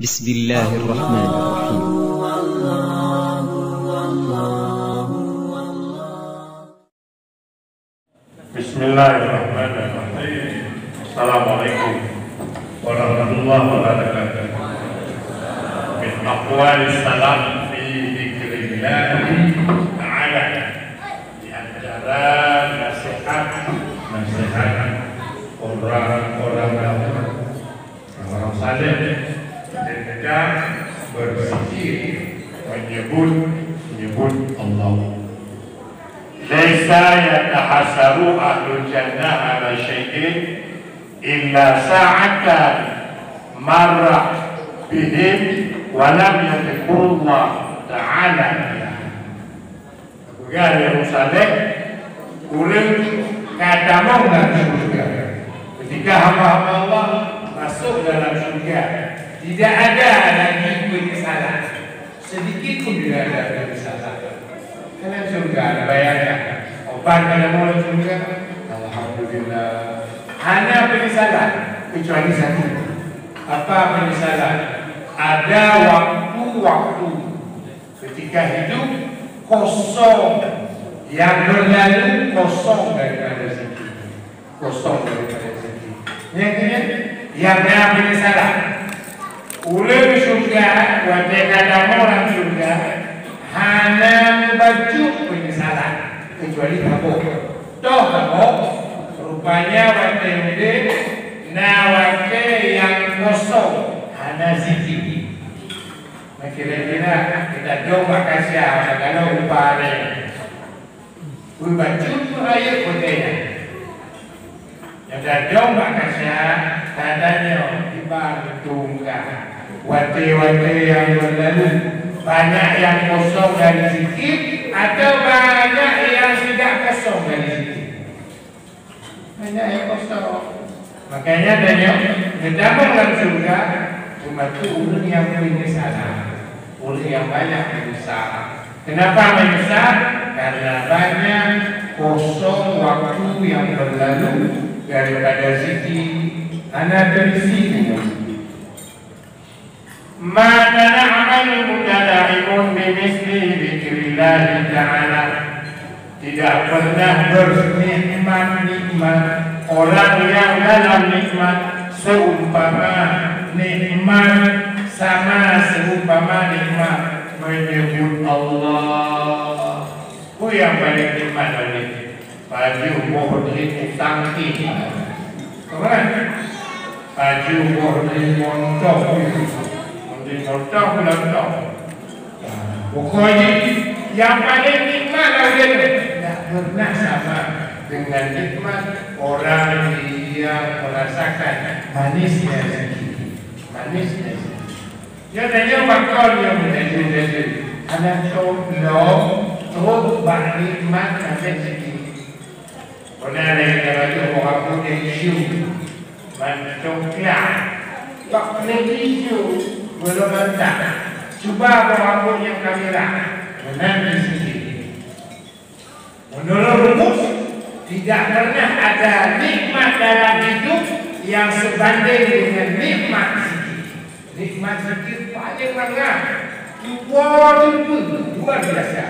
Bismillahirrahmanirrahim. Bismillahirrahmanirrahim. Assalamualaikum warahmatullahi wabarakatuh. Min aqwali salam fi dzikrillah ta'ala. Di antara nasihat orang saleh ketika berzikir menyebut Allah. Laisa yatahassaru ahlul jannah ala syai'in illa sa'atan marra bihim wa lam yadhkurullah ta'ala. Bukan yang saleh kurang kadang dalam surga. Ketika hamba-hamba Allah masuk dalam surga, tidak ada lagi penyesalan. Sedikit pun tidak ada penyesalan. Dalam surga ada bayarnya. Obat pada mulut surga, alhamdulillah. Hanya penyesalan kecuali satu. Apa penyesalan? Ada waktu-waktu ketika hidup kosong, yang berlalu kosong daripada zikir. Kosong daripada zikir. Yang ada penyesalan. Ulang surga, wajah kadang orang surga hanya membaca penyesalan kecuali kamu. Toh kamu rupanya wajah muda, na wajah yang kosong hanya zikir. Kira-kira kita coba kasih kalau upaya baca tu ayat putihnya. Yang dah coba kasih tandanya tunggal wate-wate yang berlalu, banyak yang kosong dari zikir atau banyak yang tidak kosong dari zikir. Banyak yang kosong. Makanya tanya bertambah dalam surga cuma tu ulun yang penyesalan, ulun yang banyak menyesal. Kenapa menyesal? Karena banyak kosong waktu yang berlalu daripada zikir. Anak dari sini mana na'mal mutada'imun bimisli dzikrillah ta'ala. Tidak pernah bernikmat orang yang dalam nikmat seumpama nikmat sama seumpama nikmat menyebut Allah. Yang paling nikmat bagi baju mohon tangki baju bordi montok belum. Pokoknya yang paling nikmat tidak pernah sama dengan nikmat orang yang merasakan manisnya zikir. Manisnya dia tanya bakal yang menjadi anak contoh terus nikmat sampai zikir. Pernah ada yang baju orang putih hijau mencongkak tak boleh hijau belum mentah. Cuba rambut yang kamera menanti sikit. Menurut rumus tidak pernah ada nikmat dalam hidup yang sebanding dengan nikmat zikir. Nikmat zikir paling rendah, luar biasa.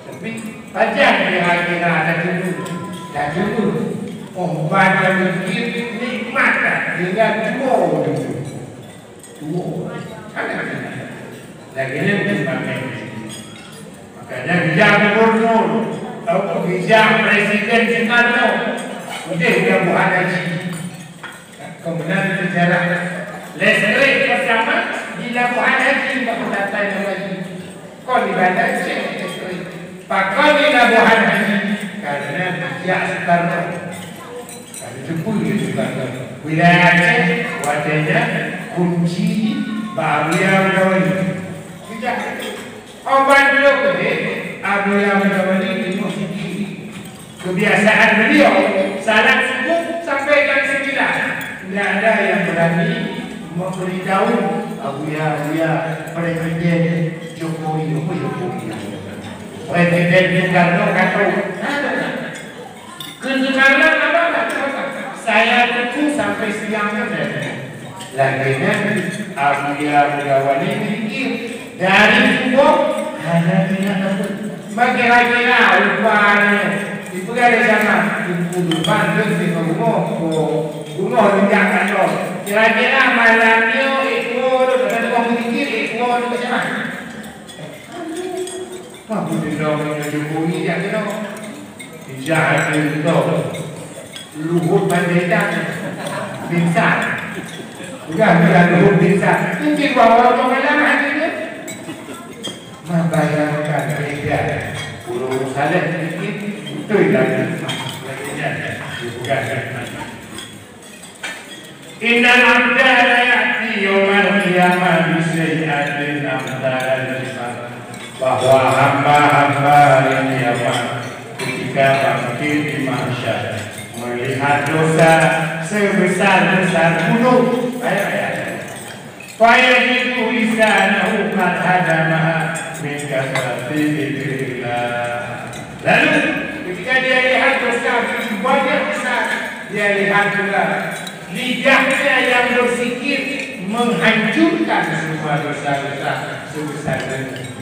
Tapi panjang kira-kira ada dulu. Obat yang zikir nikmat dengan dua. Lagi ni makanya bijak gubernur atau bijak presiden Soekarno dia buat haji. Kemudian sejarah listrik pertama dilakukan haji baru datang lagi. Kau ibadah listrik. Pakau dilakukan haji karena bijak Soekarno. Kalau cukup dia Soekarno. Wilayah Aceh wajahnya kunci Bahagia Mendawali. Obat dulu Bahagia Mendawali di musik. Kebiasaan beliau salat subuh sampai jam 9. Tidak ada yang berani memberitahu Bahagia Presiden Jokowi. Presiden Soekarno kata Soekarno apa? Saya tunggu sampai siang saja. Laginya apabila mengawani fikir dari semua hanya tidak dapat. Kira-kira rupanya itu ada sama ibu bandel di rumah jangan loh. Kira-kira malamnya ikut dan orang fikir ikut macam mana? Kamu tidak menyebut yang itu. Jangan itu luhut panjang bintang. Bukan luhut bintang. Mungkin bawa orang malam itu. Membayangkan mereka pulau saleh sedikit betul lagi. Bukan. Innal abda la ya'ti yawmal qiyamah bi sayyi'atin amthal bahwa hamba-hamba yang kiamat ketika bangkit di mahsyar melihat dosa sebesar-besar gunung fayajidu lisanahu qad hadama min kasrati dzikrillah. Lalu ketika dia lihat dosa banyak besar, dia lihat juga lidahnya yang berzikir menghancurkan semua dosa-dosa sebesar itu.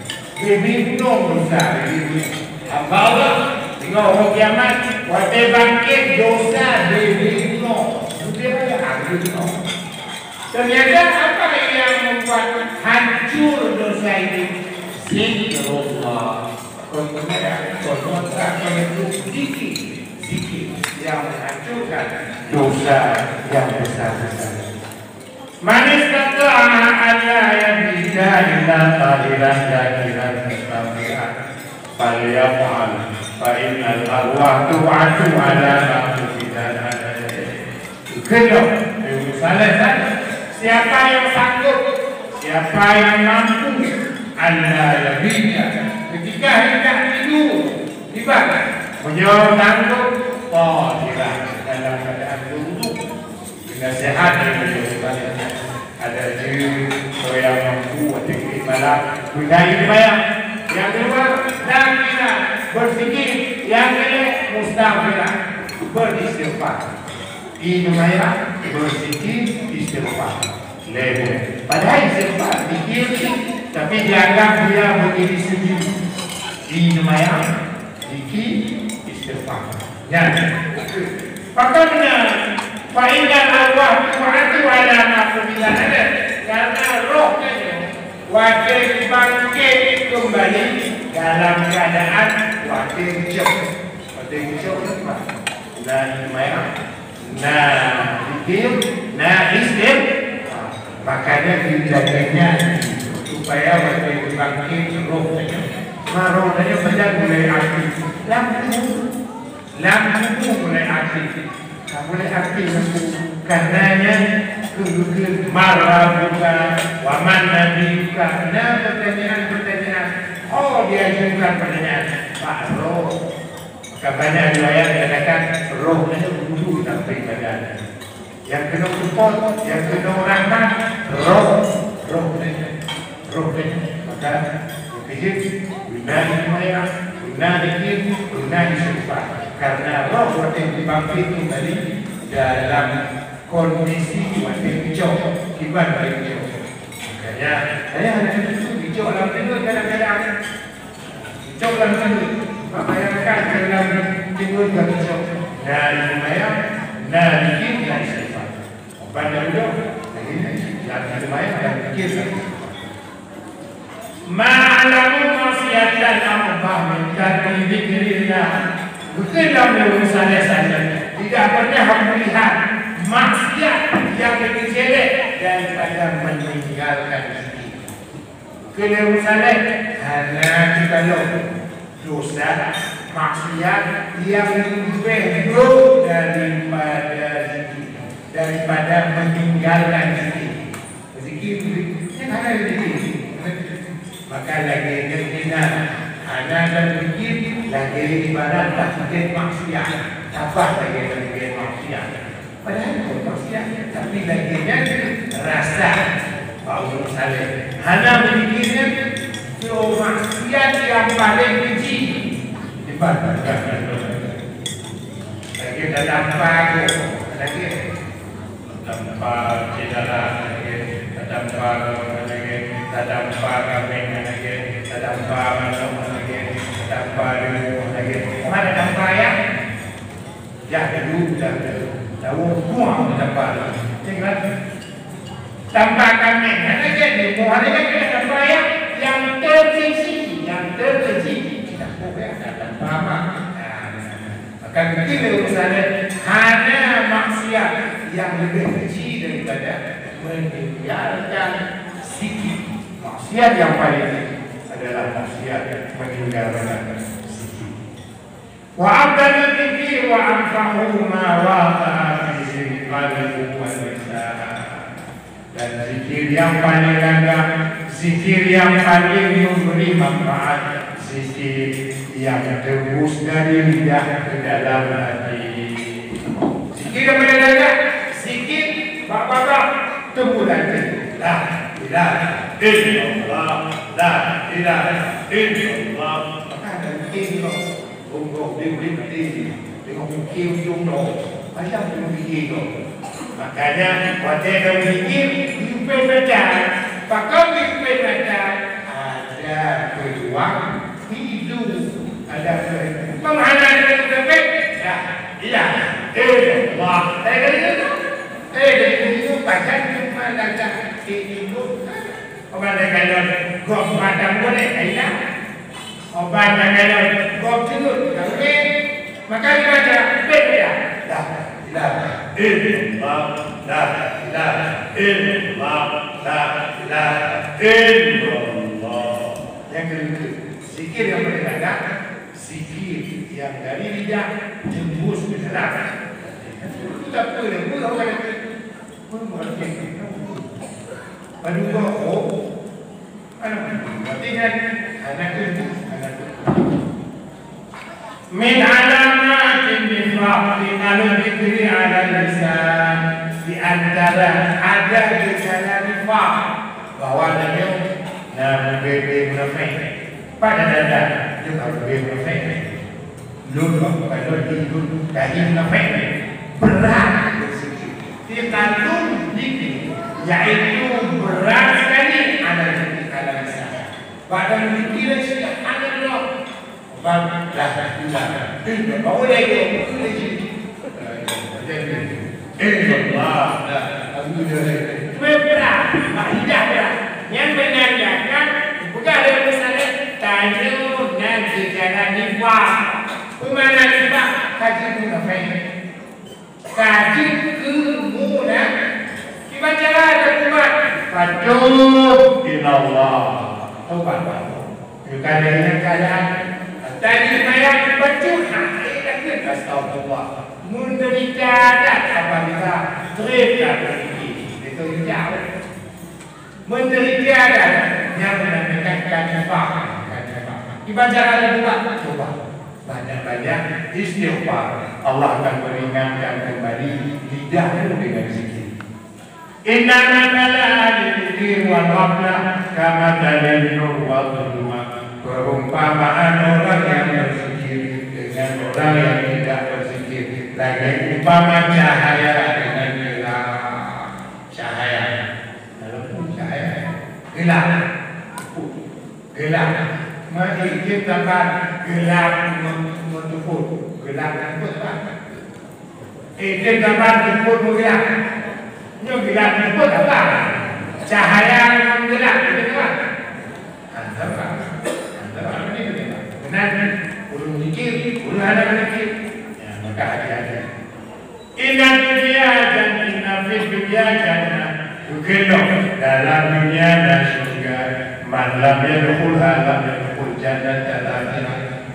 Bingung dosa ini. Hamba Allah tengok orang kiamat waktu bangkit dosa bingung. Sudah bingung. Ternyata apa yang membuat hancur dosa ini? Zikrullah. Kontra zikir yang menghancurkan dosa yang besar-besar. Manis kata Allah yang tidak illa qalilan zakiran mustafi'an falyaf'al fa innal arwah tu'atu ala ma'budidan kedok salah siapa yang sanggup, siapa yang mampu Allah yabika ketika hendak tidur ibadah menjawab tangguh qadiran dalam keadaan duduk dengan sehat dan berjaya. Ada diri yang mampu untuk malam budaya bayang. Yang kedua zakirah berfikir, yang ketiga mustaghfirah beristighfar. Ini namanya berfikir istighfar. Lebih padahal istighfar fikir tapi dianggap dia berdiri sendiri. Ini namanya fikir istighfar. Jadi makanya fa'inal arwah tu'atu ala ma'fumilah ada karena rohnya wakil bangkit kembali dalam keadaan wakil jauh nah imayah nah fikir nah istim makanya dijaganya supaya wakil bangkit rohnya rohnya banyak mulai aktif lampu mulai aktif boleh aktif karenanya kemudian marah buka waman nabi buka nah pertanyaan oh dia juga pertanyaan Pak roh maka banyak riwayat katakan roh itu dulu sampai badan yang kena support yang kena rahmat roh maka fikir guna dimaya guna dikir guna istighfar karena roh waktu dibangkit kembali dalam kondisi waktu hijau kibar bagi hijau makanya saya ada itu hijau dalam tidur kadang-kadang hijau dalam tidur bayangkan dalam tidur dan hijau dan lumayan dan dikir dan istighfar banyak hijau lagi dan lumayan dan dikir dan istighfar ma'alamu maksiatan amubah minta dikirina bukan dalam urusan saja tidak pernah melihat maksiat yang lebih jelek daripada meninggalkan zikir. Kelebihan hanya kita dosa maksiat yang lebih buruk daripada zikir, daripada meninggalkan zikir. Zikir ada zikir. Maka lagi kena ada dan zikir lagi ibarat zikir maksiat. Apa lagi zikir maksiat? Padahal itu maksiat, tapi laginya rasa bau saleh. Hanya berfikirnya itu maksiat yang paling kecil. Ibarat lagi dalam pagu, lagi tanpa cedera lagi, tanpa lagi, tanpa kambing lagi, tanpa masuk lagi, tanpa dulu lagi. Mana tanpa ya? Ya dulu dah buang tanpa tinggal tanpa kambing lagi di buang lagi tanpa ya yang tersisi kita boleh tanpa apa? Akan kita urusannya hanya maksiat yang lebih kecil daripada meninggalkan sikit. Maksiat yang paling adalah maksiat meninggalkan sikit. Wa abdal dzikri wa anfa'u ma waqa'a fi qalbi wa lisan. Dan zikir yang paling rendah, zikir yang paling memberi manfaat, zikir yang tembus dari lidah ke dalam hati. Zikir yang paling rendah, zikir bapak-bapak tembus hati. La ilaha illallah, la ilaha illallah. Ada zikir untuk diberi dengan zikir jumlah macam tu zikir. Makanya waktu ada zikir diupai baca, pakau diupai baca ada peluang hidup, ada penghalangan terbaik. Ya, iya. Allah. Itu pasal cuma baca hidup. Obat kalau gop badan boleh ada. Obat kalau gop tidur, okey. Maka baca beda. La ilaha illallah, la ilaha illallah, la ilaha illallah. Yang kedua, zikir yang berbeda, zikir yang dari lidah tembus ke dalam. Itu tak apa, pun orang kata, pun mengerti. Pada artinya anak itu. Min alamatin nifaq al-dzikri ala lisan, di antara ada gejala nifaq bahwa dia lebih munafik pada dada juga lebih munafik. Lulu kalau hidup dari munafik berat berzikir. Kita zikir yaitu berat sekali ada zikir ala lisan. Pada zikir sudah ada loh. Dah tidak. Boleh ke? Allah. Berat, tidak berat. Yang menandakan bukan ada misalnya tajuk dan gejala nifaq. Bagaimana nifaq? Kaji munafik. Kaji kemunafik. Dibaca ada umat. Fatub ilallah. Taubat. Bukan dengan keadaan tadi mayat bercurhat, kita astagfirullah. Menderita dah apabila terita berzikir. Itu jauh. Menderita dah yang menandakan nifaq. Dibaca ada dua, coba banyak-banyak istighfar. Allah akan meringankan kembali lidahmu dengan zikir. Innama al dzikri wal ghaflah kama talin-nur wa dhulumah. Perumpamaan orang yang berzikir dengan orang yang tidak berzikir lagi umpama cahaya dengan gelap. Cahaya, walaupun cahaya gelap, mari kita kan gelap menumpuk, gelap menumpuk apa? Kita kan menumpuk gelap, ni gelap menumpuk apa? Cahaya menggelap, itu apa? Antara ulun zikir, ulun ada zikir. Ya, maka hati-hati. Inna dunia dan inna fid dunia jannah. Bukanlah dalam dunia dan surga. Man lam yadkhulha lam yadkhul jannata.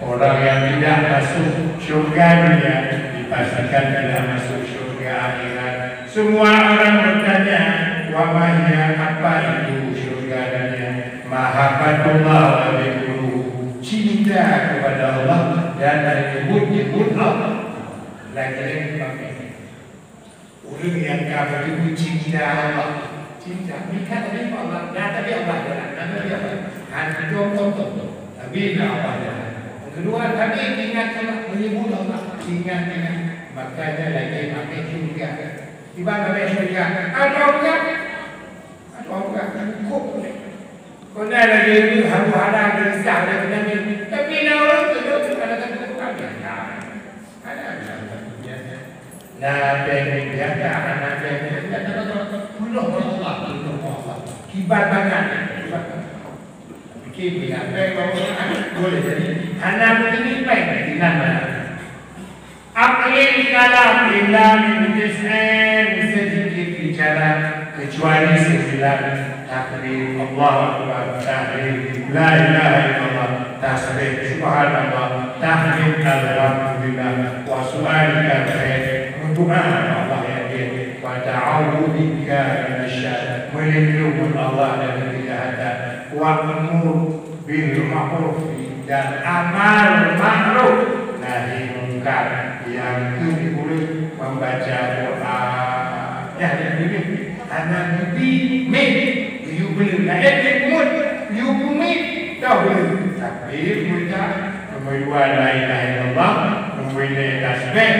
Orang yang tidak masuk surga dunia dipastikan tidak masuk surga akhirat. Semua orang bertanya, wa ma hiya, apa itu surga dunia? Mahabbatullah wa dzikruhu. Cinta kepada Allah dan menyebut Allah. Lagi-lagi orang yang kafir itu cinta Allah. Cinta, bukan tadi Allah, dah tadi Allah jalan, tadi apa? Hanya contoh, tapi Allah jalan. Kedua tadi ingat Allah, menyebut Allah, ingat. Makanya lagi makin juga. di mana mereka ada orang cukup kau nak lagi ni haru-haram bersah dan sebagainya tapi orang tu ada kata-kata nah pengen jaga anak pengen puluh Allah kibat banget fikir bila boleh jadi anak begini baik di mana Aqlil kalam illa min tis'in sedikit bicara kecuali 9 takbir Allah Akbar tahlil la ilaha illallah tasbih subhanallah tahmid alhamdulillah wa su'alika khair doa Allah ya dia wa ta'awudhu bika minasyaitan melindungi Allah dari kejahatan wa amur bil ma'ruf dan amal ma'ruf nahi munkar yang boleh membaca doa ya ini anak nabi you boleh naik mood you kumit tahu tapi kita membuat la ilaha illallah membuat tasbih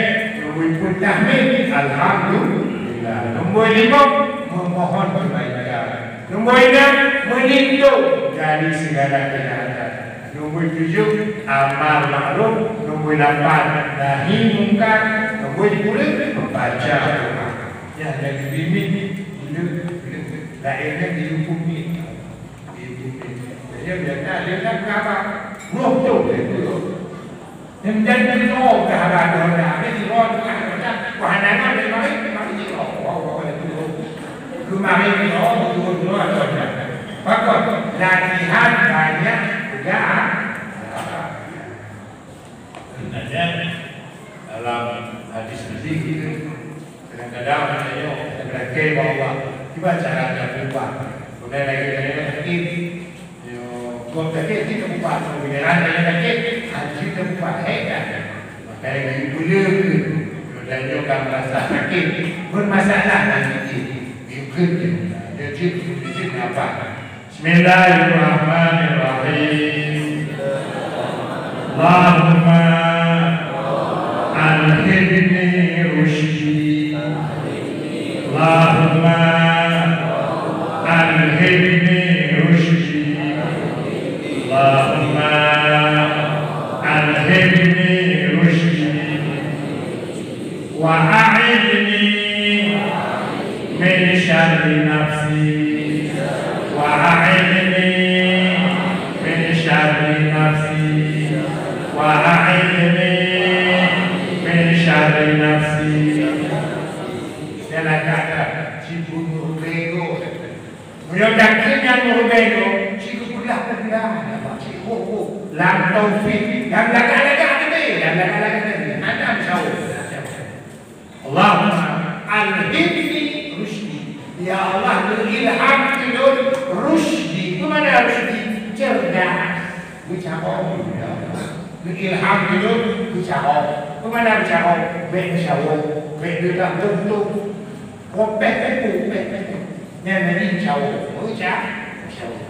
membuat tahmid alhamdulillah nombor 5 memohon kebaikan nombor 6 melindung dari segala kejahatan nombor 7 amal ma'ruf nombor 8 nahi munkar nombor 10 membaca doa ya dari bini bila lainnya dihukumi jadi dia nak apa roh tu yang jadi roh ke arah doa ini roh macam wahana dia mari roh rumah ini roh dua pakot latihan banyak pekerjaan sebenarnya dalam hadis ini kadang-kadang saya berkata bahawa kita caranya berubah kemudian lagi saya sakit kau sakit kita berubah kemudian saya sakit kita berubah hebat maka yang boleh dan juga merasa sakit bermasalah nanti mungkin dia jadi apa Bismillahirrahmanirrahim Allahumma alhimni rushdi Allahumma alhimni rushdi Allahumma alhimni rushdi wa a'idni min syarri nafsi wa a'idni min syarri nafsi wa a'idni min syarri nafsi dan kata cipu murubego muyodaknya murubego cipu pulah cipu lam taufik yang laga-laga ada jauh Allahumma alhimni rushdi ya Allah ilham ilur rushdi kemana rushdi cerdas bicara ya ilham ilur bicara kemana bicara bicara bicara bentuk kopek yang jauh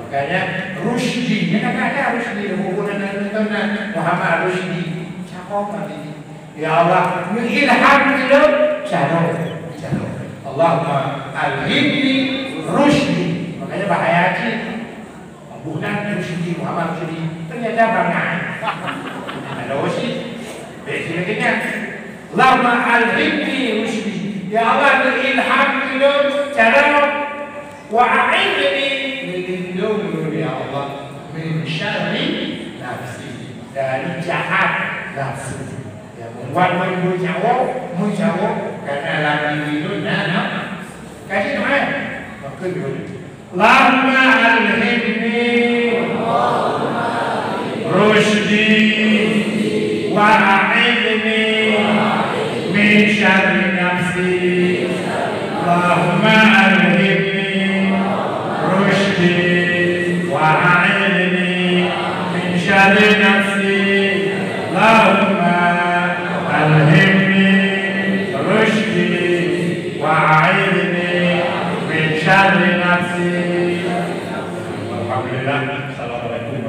makanya rushdi yang ada rushdi hubungan dengan Muhammad rushdi cakap tadi ya Allah ilham ilur bicara Allahumma alhimni rushdi makanya bahaya sih bukan rushdi Muhammad rushdi ternyata bangai ada sih biasanya Allahumma alhimni rushdi ya Allah ilham ilur cara wa a'idni lindungi ya Allah min syarri nafsi dari jahat nafsu yang membuat menjauh karena lagi itu nak kasih doa maka dulu Allahumma alhimni rushdi wa a'idni min syarri nafsi Allahumma alhimni rushdi wa a'idni min syarri nafsi Allahumma alhimni rushdi wa a'idni min syarri nafsi Alhamdulillah. Assalamualaikum